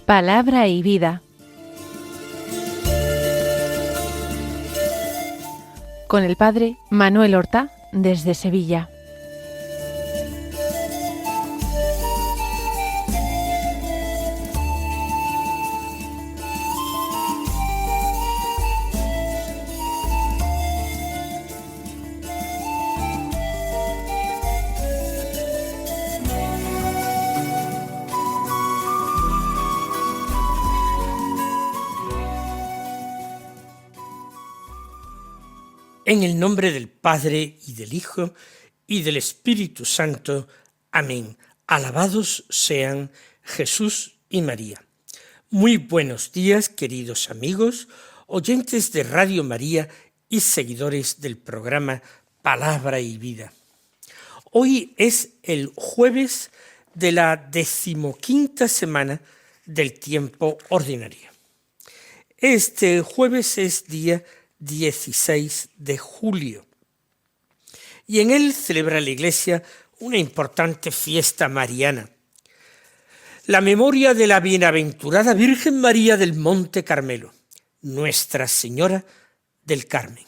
Palabra y vida. Con el padre Manuel Horta, desde Sevilla. En el nombre del Padre, y del Hijo, y del Espíritu Santo. Amén. Alabados sean Jesús y María. Muy buenos días, queridos amigos, oyentes de Radio María y seguidores del programa Palabra y Vida. Hoy es el jueves de la 15ª semana del tiempo ordinario. Este jueves es día 16 de julio, y en él celebra la Iglesia una importante fiesta mariana, la memoria de la bienaventurada Virgen María del Monte Carmelo, Nuestra Señora del Carmen.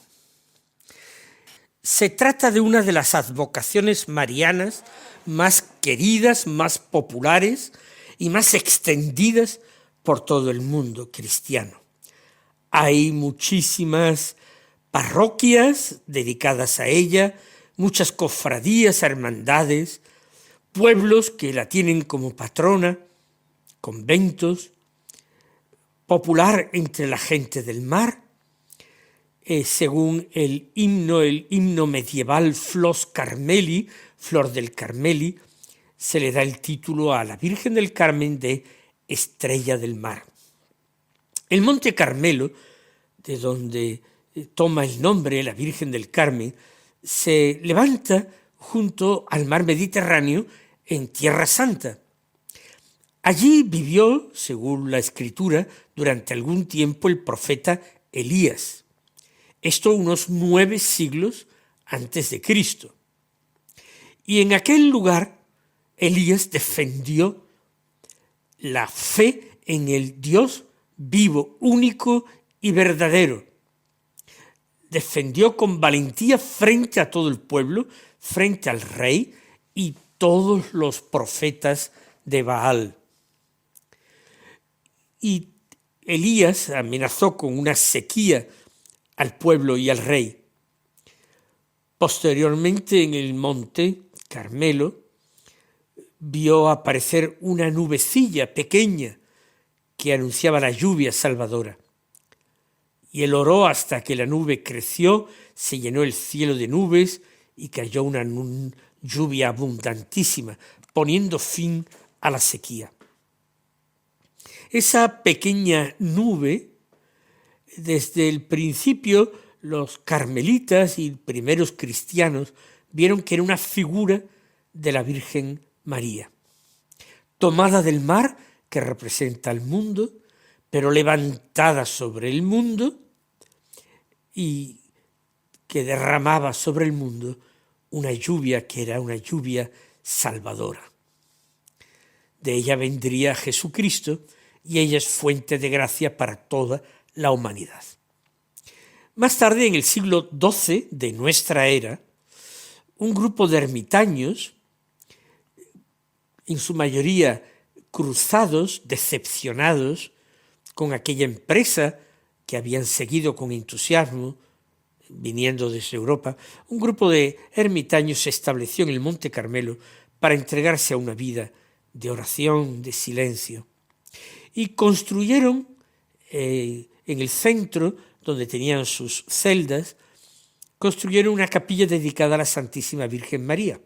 Se trata de una de las advocaciones marianas más queridas, más populares y más extendidas por todo el mundo cristiano. Hay muchísimas parroquias dedicadas a ella, muchas cofradías, hermandades, pueblos que la tienen como patrona, conventos, popular entre la gente del mar. Según el himno medieval Flos Carmeli, Flor del Carmeli, se le da el título a la Virgen del Carmen de Estrella del Mar. El Monte Carmelo, de donde toma el nombre la Virgen del Carmen, se levanta junto al mar Mediterráneo en Tierra Santa. Allí vivió, según la Escritura, durante algún tiempo el profeta Elías. Esto unos 9 siglos antes de Cristo. Y en aquel lugar Elías defendió la fe en el Dios vivo, único y verdadero. Defendió con valentía frente a todo el pueblo, frente al rey y todos los profetas de Baal. Y Elías amenazó con una sequía al pueblo y al rey. Posteriormente, en el monte Carmelo, vio aparecer una nubecilla pequeña que anunciaba la lluvia salvadora. Y él oró hasta que la nube creció, se llenó el cielo de nubes y cayó una lluvia abundantísima, poniendo fin a la sequía. Esa pequeña nube, desde el principio los carmelitas y primeros cristianos vieron que era una figura de la Virgen María, tomada del mar, que representa al mundo, pero levantada sobre el mundo y que derramaba sobre el mundo una lluvia que era una lluvia salvadora. De ella vendría Jesucristo y ella es fuente de gracia para toda la humanidad. Más tarde, en el siglo XII de nuestra era, un grupo de ermitaños, en su mayoría cruzados, decepcionados con aquella empresa que habían seguido con entusiasmo, viniendo desde Europa, un grupo de ermitaños se estableció en el Monte Carmelo para entregarse a una vida de oración, de silencio, y construyeron en el centro, donde tenían sus celdas, construyeron una capilla dedicada a la Santísima Virgen María,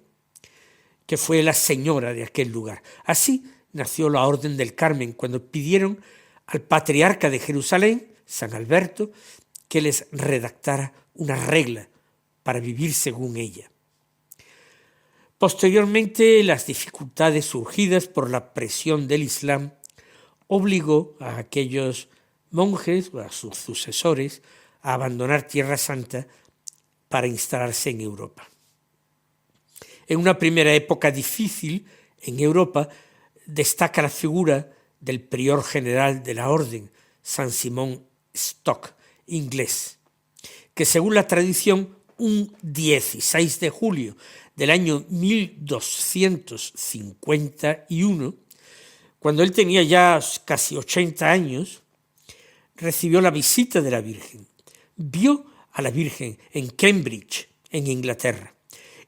que fue la señora de aquel lugar. Así nació la Orden del Carmen, cuando pidieron al patriarca de Jerusalén, San Alberto, que les redactara una regla para vivir según ella. Posteriormente, las dificultades surgidas por la presión del Islam obligó a aquellos monjes, a sus sucesores, a abandonar Tierra Santa para instalarse en Europa. En una primera época difícil en Europa destaca la figura del prior general de la orden, San Simón Stock, inglés, que según la tradición, un 16 de julio del año 1251, cuando él tenía ya casi 80 años, recibió la visita de la Virgen. Vio a la Virgen en Cambridge, en Inglaterra,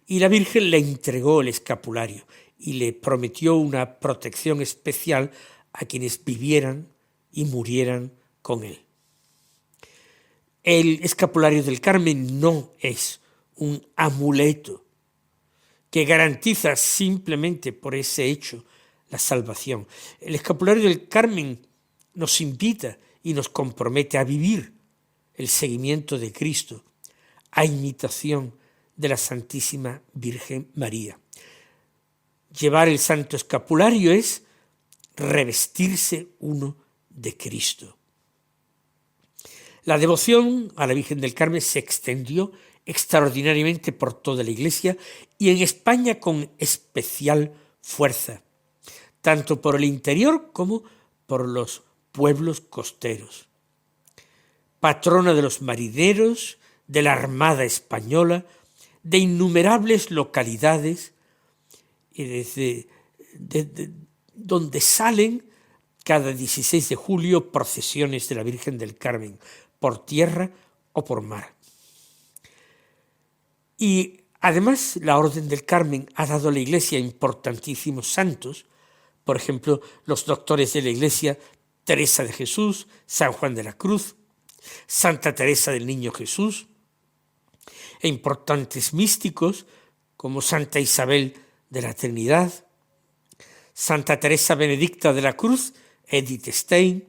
y la Virgen le entregó el escapulario y le prometió una protección especial a quienes vivieran y murieran con él. El escapulario del Carmen no es un amuleto que garantiza simplemente por ese hecho la salvación. El escapulario del Carmen nos invita y nos compromete a vivir el seguimiento de Cristo, a imitación de la Santísima Virgen María. Llevar el santo escapulario es revestirse uno de Cristo. La devoción a la Virgen del Carmen se extendió extraordinariamente por toda la Iglesia y en España con especial fuerza, tanto por el interior como por los pueblos costeros. Patrona de los marineros, de la Armada Española, de innumerables localidades, y desde donde salen cada 16 de julio procesiones de la Virgen del Carmen, por tierra o por mar. Y además la Orden del Carmen ha dado a la Iglesia importantísimos santos, por ejemplo, los doctores de la Iglesia, Teresa de Jesús, San Juan de la Cruz, Santa Teresa del Niño Jesús, e importantes místicos como Santa Isabel de la Trinidad, Santa Teresa Benedicta de la Cruz, Edith Stein,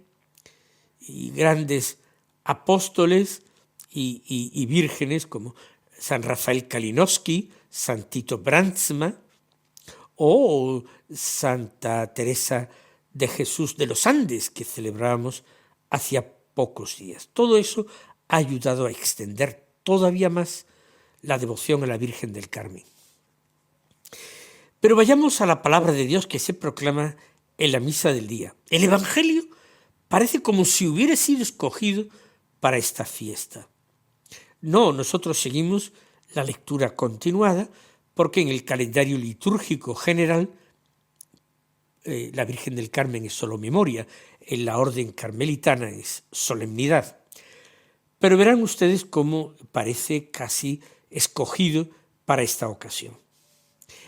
y grandes apóstoles y vírgenes como San Rafael Kalinowski, San Tito Brandsma o Santa Teresa de Jesús de los Andes, que celebramos hacía pocos días. Todo eso ha ayudado a extender todavía más la devoción a la Virgen del Carmen. Pero vayamos a la palabra de Dios que se proclama en la misa del día. El Evangelio parece como si hubiera sido escogido para esta fiesta. No, nosotros seguimos la lectura continuada porque en el calendario litúrgico general la Virgen del Carmen es solo memoria, en la orden carmelitana es solemnidad. Pero verán ustedes cómo parece casi escogido para esta ocasión.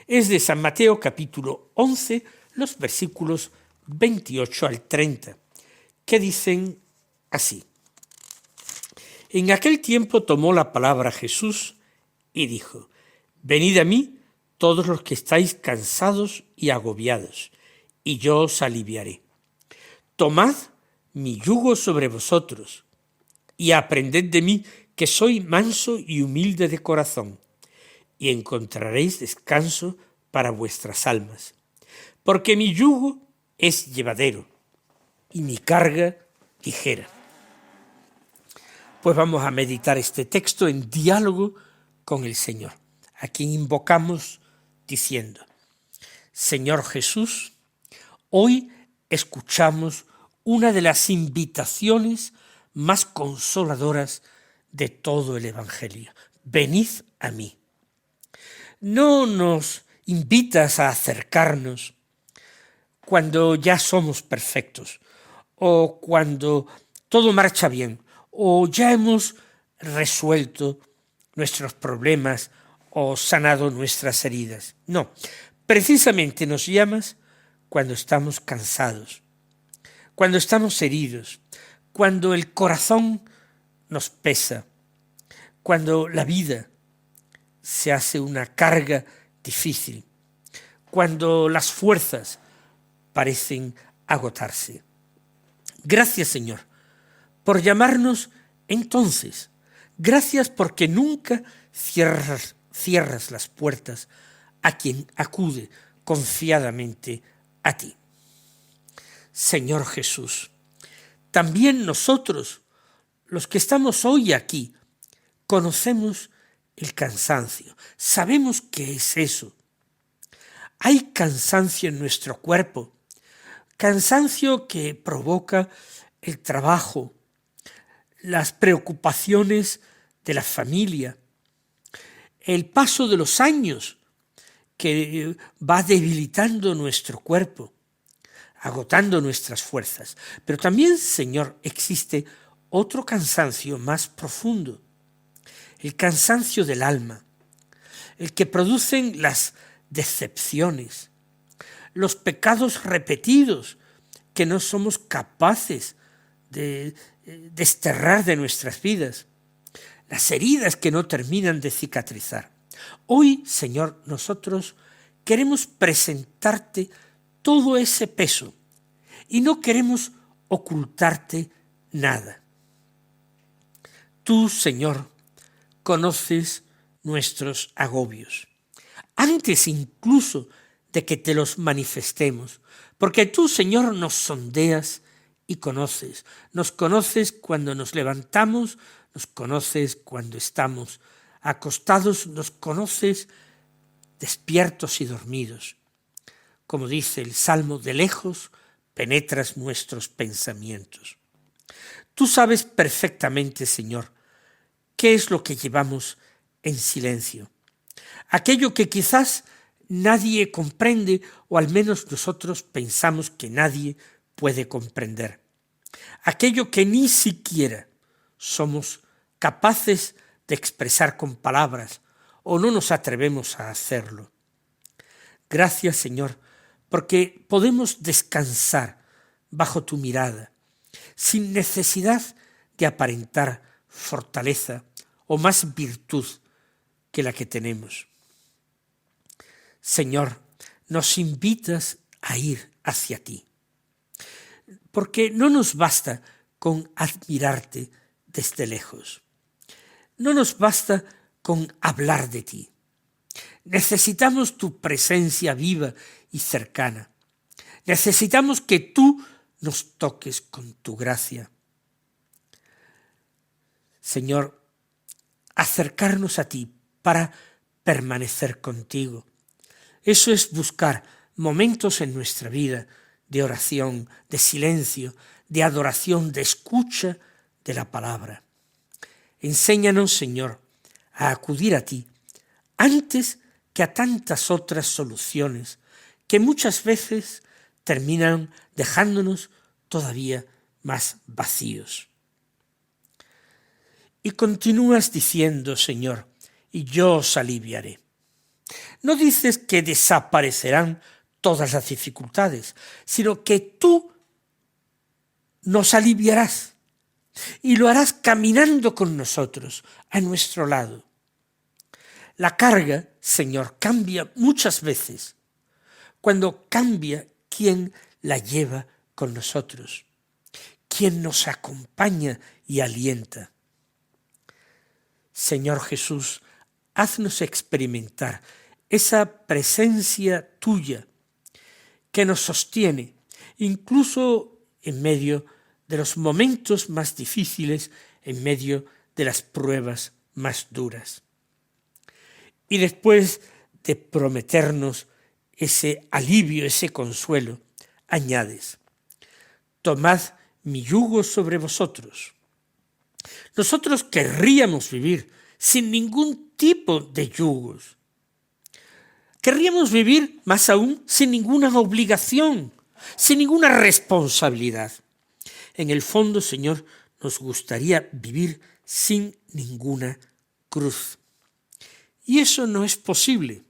Es de San Mateo capítulo 11, los versículos 28 al 30, que dicen así. En aquel tiempo tomó la palabra Jesús y dijo: Venid a mí todos los que estáis cansados y agobiados, y yo os aliviaré. Tomad mi yugo sobre vosotros, y aprended de mí, que soy manso y humilde de corazón, y encontraréis descanso para vuestras almas. Porque mi yugo es llevadero, y mi carga ligera. Pues vamos a meditar este texto en diálogo con el Señor, a quien invocamos diciendo: Señor Jesús, hoy escuchamos una de las invitaciones más consoladoras de todo el Evangelio. Venid a mí. No nos invitas a acercarnos cuando ya somos perfectos, o cuando todo marcha bien, o ya hemos resuelto nuestros problemas o sanado nuestras heridas. No, precisamente nos llamas cuando estamos cansados, cuando estamos heridos, cuando el corazón nos pesa, cuando la vida se hace una carga difícil, cuando las fuerzas parecen agotarse. Gracias, Señor, por llamarnos entonces. Gracias porque nunca cierras las puertas a quien acude confiadamente a ti. Señor Jesús, también nosotros, los que estamos hoy aquí, conocemos el cansancio. Sabemos qué es eso. Hay cansancio en nuestro cuerpo cansancio que provoca el trabajo, las preocupaciones de la familia, el paso de los años que va debilitando nuestro cuerpo, agotando nuestras fuerzas. Pero también, Señor, existe otro cansancio más profundo, el cansancio del alma, el que producen las decepciones, los pecados repetidos que no somos capaces de desterrar de nuestras vidas, las heridas que no terminan de cicatrizar. Hoy, Señor, nosotros queremos presentarte todo ese peso y no queremos ocultarte nada. Tú, Señor, conoces nuestros agobios, antes incluso de que te los manifestemos, porque tú, Señor, nos sondeas y conoces. Nos conoces cuando nos levantamos, nos conoces cuando estamos acostados, nos conoces despiertos y dormidos. Como dice el Salmo, de lejos penetras nuestros pensamientos. Tú sabes perfectamente, Señor, qué es lo que llevamos en silencio. Aquello que quizás nadie comprende, o al menos nosotros pensamos que nadie puede comprender. Aquello que ni siquiera somos capaces de expresar con palabras, o no nos atrevemos a hacerlo. Gracias, Señor, porque podemos descansar bajo tu mirada, sin necesidad de aparentar fortaleza o más virtud que la que tenemos. Señor, nos invitas a ir hacia ti, porque no nos basta con admirarte desde lejos, no nos basta con hablar de ti. Necesitamos tu presencia viva y cercana. Necesitamos que tú nos toques con tu gracia. Señor, acercarnos a ti para permanecer contigo. Eso es buscar momentos en nuestra vida de oración, de silencio, de adoración, de escucha de la palabra. Enséñanos, Señor, a acudir a ti antes que a tantas otras soluciones que muchas veces terminan dejándonos todavía más vacíos. Y continúas diciendo, Señor, y yo os aliviaré. No dices que desaparecerán todas las dificultades, sino que tú nos aliviarás y lo harás caminando con nosotros, a nuestro lado. La carga, Señor, cambia muchas veces cuando cambia quien la lleva con nosotros, quien nos acompaña y alienta. Señor Jesús, haznos experimentar esa presencia tuya que nos sostiene, incluso en medio de los momentos más difíciles, en medio de las pruebas más duras. Y después de prometernos ese alivio, ese consuelo, añades, tomad mi yugo sobre vosotros. Nosotros querríamos vivir sin ningún tipo de yugos. Querríamos vivir, más aún, sin ninguna obligación, sin ninguna responsabilidad. En el fondo, Señor, nos gustaría vivir sin ninguna cruz. Y eso no es posible.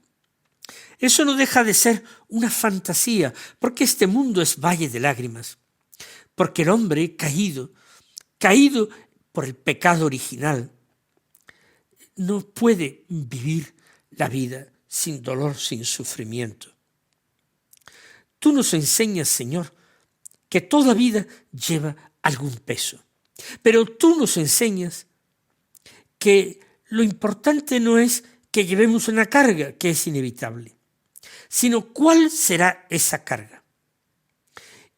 Eso no deja de ser una fantasía, porque este mundo es valle de lágrimas, porque el hombre caído por el pecado original, no puede vivir la vida sin dolor, sin sufrimiento. Tú nos enseñas, Señor, que toda vida lleva algún peso, pero tú nos enseñas que lo importante no es que llevemos una carga que es inevitable, sino cuál será esa carga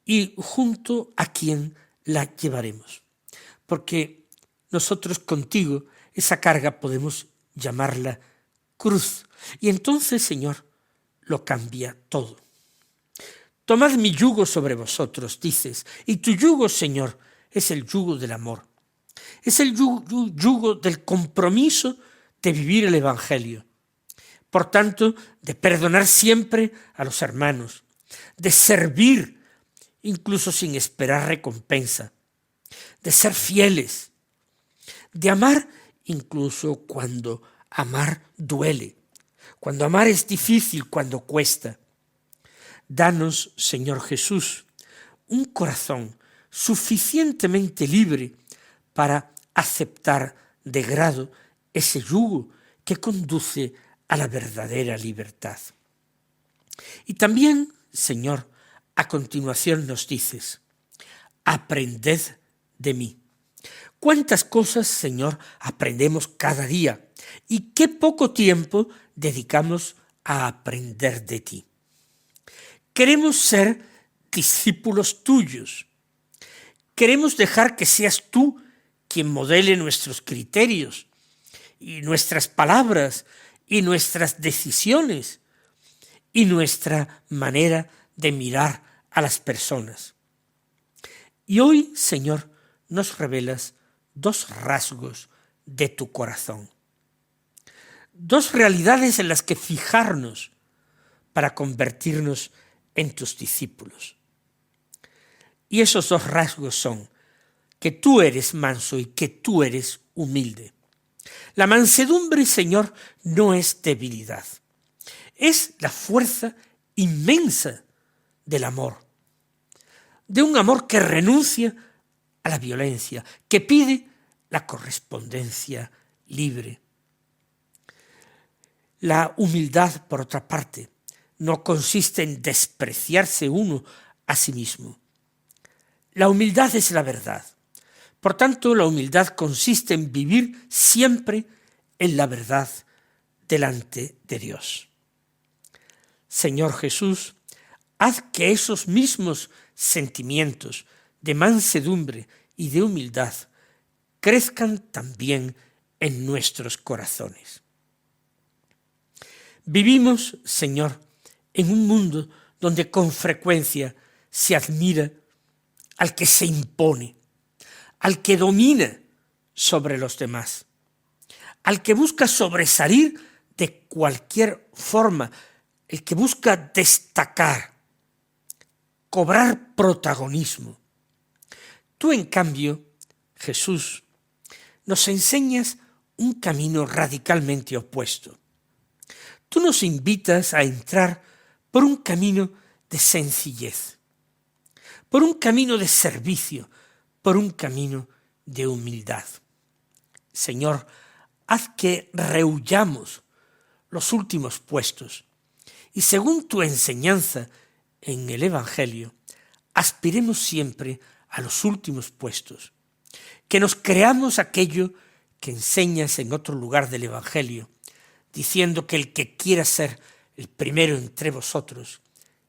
y junto a quién la llevaremos. Porque nosotros contigo esa carga podemos llamarla cruz. Y entonces, Señor, lo cambia todo. Tomad mi yugo sobre vosotros, dices, y tu yugo, Señor, es el yugo del amor. Es el yugo del compromiso de vivir el Evangelio. Por tanto, de perdonar siempre a los hermanos, de servir incluso sin esperar recompensa, de ser fieles, de amar incluso cuando amar duele, cuando amar es difícil, cuando cuesta. Danos, Señor Jesús, un corazón suficientemente libre para aceptar de grado ese yugo que conduce a la verdadera libertad. Y también, Señor, a continuación nos dices, aprended de mí. ¿Cuántas cosas, Señor, aprendemos cada día? ¿Y qué poco tiempo dedicamos a aprender de ti? Queremos ser discípulos tuyos. Queremos dejar que seas tú quien modele nuestros criterios y nuestras palabras y nuestras decisiones y nuestra manera de mirar a las personas. Y hoy, Señor, nos revelas dos rasgos de tu corazón, dos realidades en las que fijarnos para convertirnos en tus discípulos. Y esos dos rasgos son que tú eres manso y que tú eres humilde. La mansedumbre, Señor, no es debilidad, es la fuerza inmensa del amor, de un amor que renuncia a la violencia, que pide la correspondencia libre. La humildad, por otra parte, no consiste en despreciarse uno a sí mismo. La humildad es la verdad. Por tanto, la humildad consiste en vivir siempre en la verdad delante de Dios. Señor Jesús, haz que esos mismos sentimientos de mansedumbre y de humildad crezcan también en nuestros corazones. Vivimos, Señor, en un mundo donde con frecuencia se admira al que se impone, al que domina sobre los demás, al que busca sobresalir de cualquier forma, el que busca destacar, cobrar protagonismo. Tú, en cambio, Jesús, nos enseñas un camino radicalmente opuesto. Tú nos invitas a entrar por un camino de sencillez, por un camino de servicio, por un camino de humildad. Señor, haz que rehuyamos los últimos puestos y, según tu enseñanza en el Evangelio, aspiremos siempre a los últimos puestos, que nos creamos aquello que enseñas en otro lugar del Evangelio, diciendo que el que quiera ser el primero entre vosotros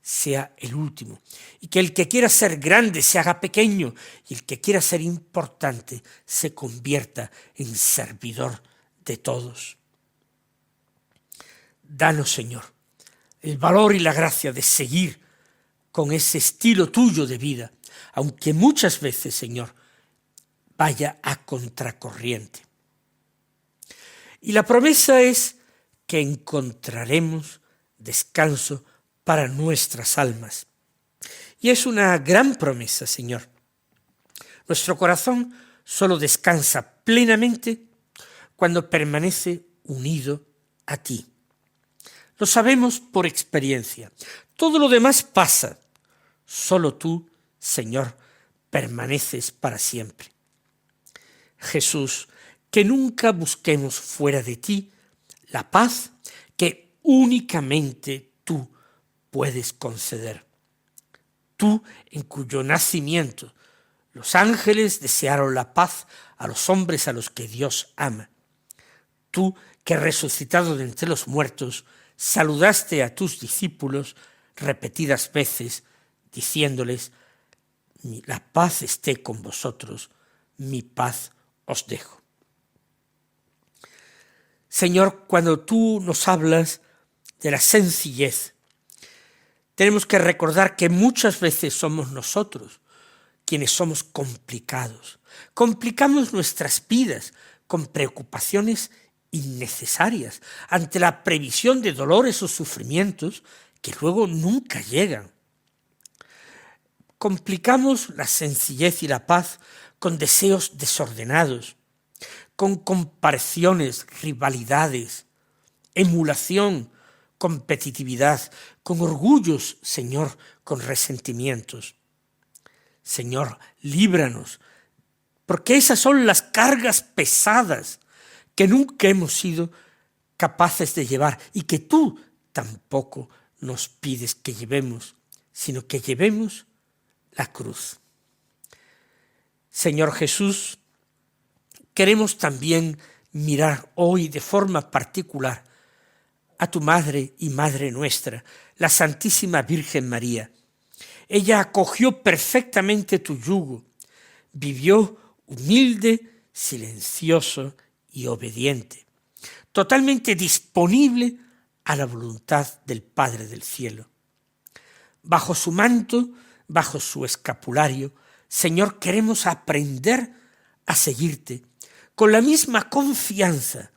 sea el último, y que el que quiera ser grande se haga pequeño, y el que quiera ser importante se convierta en servidor de todos. Danos, Señor, el valor y la gracia de seguir con ese estilo tuyo de vida, aunque muchas veces, Señor, vaya a contracorriente. Y la promesa es que encontraremos descanso para nuestras almas. Y es una gran promesa, Señor. Nuestro corazón solo descansa plenamente cuando permanece unido a ti. Lo sabemos por experiencia. Todo lo demás pasa. Solo tú, Señor, permaneces para siempre. Jesús, que nunca busquemos fuera de ti la paz que únicamente tú puedes conceder. Tú, en cuyo nacimiento los ángeles desearon la paz a los hombres a los que Dios ama. Tú, que resucitado de entre los muertos, saludaste a tus discípulos repetidas veces, diciéndoles: la paz esté con vosotros, mi paz os dejo. Señor, cuando tú nos hablas de la sencillez, Tenemos que recordar que muchas veces somos nosotros quienes somos complicados. Complicamos nuestras vidas con preocupaciones innecesarias ante la previsión de dolores o sufrimientos que luego nunca llegan. Complicamos la sencillez y la paz con deseos desordenados, con comparaciones, rivalidades, emulación, competitividad, con orgullos, Señor, con resentimientos. Señor, líbranos, porque esas son las cargas pesadas que nunca hemos sido capaces de llevar y que tú tampoco nos pides que llevemos, sino que llevemos la cruz. Señor Jesús, queremos también mirar hoy de forma particular a tu Madre y Madre nuestra, la Santísima Virgen María. Ella acogió perfectamente tu yugo, vivió humilde, silencioso y obediente, totalmente disponible a la voluntad del Padre del cielo. Bajo su manto, bajo su escapulario, Señor, queremos aprender a seguirte con la misma confianza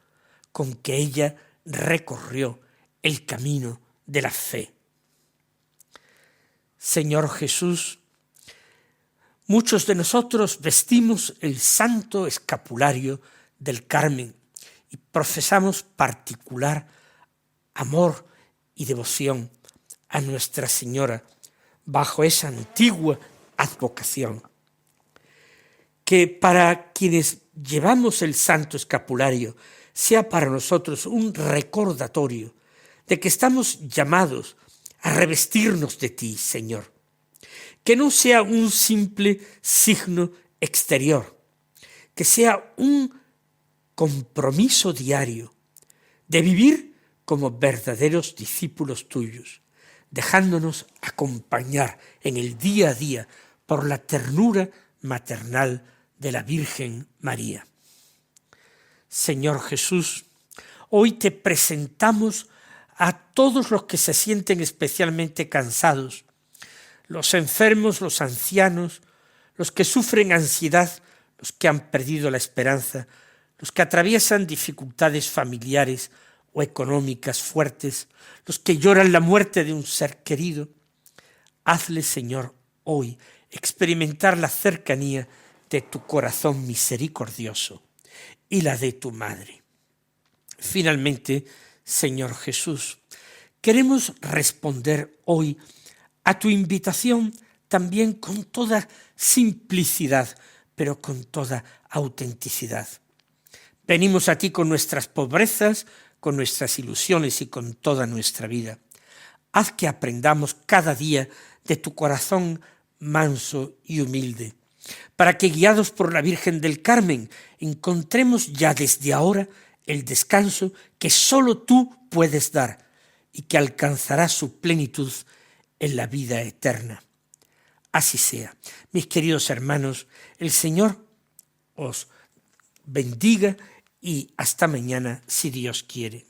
con que ella recorrió el camino de la fe. Señor Jesús, muchos de nosotros vestimos el santo escapulario del Carmen y profesamos particular amor y devoción a Nuestra Señora bajo esa antigua advocación. Que para quienes llevamos el santo escapulario sea para nosotros un recordatorio de que estamos llamados a revestirnos de ti, Señor. Que no sea un simple signo exterior, que sea un compromiso diario de vivir como verdaderos discípulos tuyos, dejándonos acompañar en el día a día por la ternura maternal de la Virgen María. Señor Jesús, hoy te presentamos a todos los que se sienten especialmente cansados, los enfermos, los ancianos, los que sufren ansiedad, los que han perdido la esperanza, los que atraviesan dificultades familiares o económicas fuertes, los que lloran la muerte de un ser querido. Hazle, Señor, hoy experimentar la cercanía de tu corazón misericordioso y la de tu Madre. Finalmente, Señor Jesús, queremos responder hoy a tu invitación también con toda simplicidad, pero con toda autenticidad. Venimos a ti con nuestras pobrezas, con nuestras ilusiones y con toda nuestra vida. Haz que aprendamos cada día de tu corazón manso y humilde, para que guiados por la Virgen del Carmen encontremos ya desde ahora el descanso que sólo tú puedes dar y que alcanzará su plenitud en la vida eterna. Así sea. Mis queridos hermanos, el Señor os bendiga y hasta mañana si Dios quiere.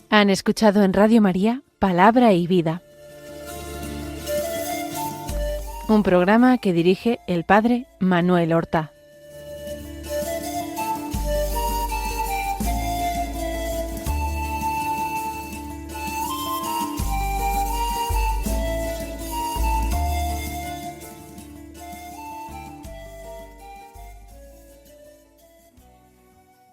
Han escuchado en Radio María Palabra y Vida, un programa que dirige el Padre Manuel Horta.